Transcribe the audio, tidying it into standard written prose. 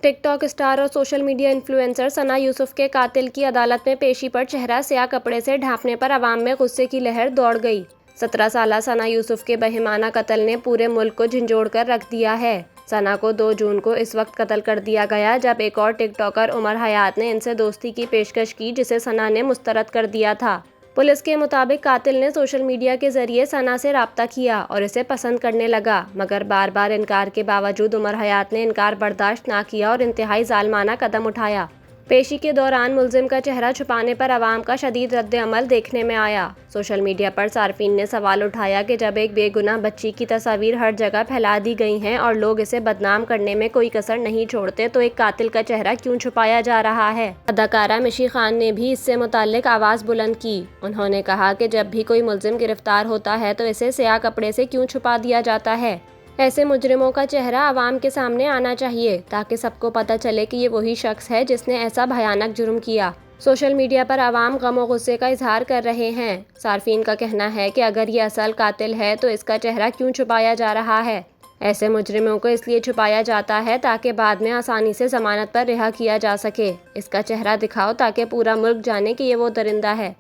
Tick tock star और social media influencer सना यूसुफ के कातिल की अदालत में पेशी पर चेहरा स्याह कपड़े से ढांपने पर अवाम में गुस्से की लहर दौड़ गई। 17 साला सना यूसुफ के बेईमाना कत्ल ने पूरे मुल्क को झंझोड़ कर रख दिया है। सना को 2 जून को इस वक्त कत्ल कर दिया गया जब एक और टिक टॉकर उमर हयात ने इनसे दोस्ती की पेशकश की, जिसे सना ने मुस्तरद कर दिया था। पुलिस के मुताबिक कातिल ने सोशल मीडिया के जरिए सना से राब्ता किया और इसे पसंद करने लगा, मगर बार बार इनकार के बावजूद उमर हयात ने इनकार बर्दाश्त ना किया और इंतहाई जालमाना कदम उठाया। पेशी के दौरान मुलजिम का चेहरा छुपाने पर अवाम का शदीद रद्द-ए-अमल देखने में आया। सोशल मीडिया पर सार्फिन ने सवाल उठाया कि जब एक बेगुनाह बच्ची की तस्वीर हर जगह फैला दी गई हैं और लोग इसे बदनाम करने में कोई कसर नहीं छोड़ते, तो एक कातिल का चेहरा क्यों छुपाया जा रहा है। अदाकारा मिशी खान ने भी इससे मुताल्लिक आवाज़ बुलंद की। उन्होंने कहा कि जब भी कोई मुलजिम गिरफ्तार होता है तो इसे स्याह कपड़े से क्यों छुपा दिया जाता है। ऐसे मुजरिमों का चेहरा आवाम के सामने आना चाहिए ताकि सबको पता चले कि ये वही शख्स है जिसने ऐसा भयानक जुर्म किया। सोशल मीडिया पर आवाम गम और गुस्से का इजहार कर रहे हैं। सार्फिन का कहना है कि अगर ये असल कातिल है तो इसका चेहरा क्यों छुपाया जा रहा है। ऐसे मुजरिमों को इसलिए छुपाया जाता है ताकि बाद में आसानी से जमानत पर रिहा किया जा सके। इसका चेहरा दिखाओ ताकि पूरा मुल्क जाने कि ये वो दरिंदा है।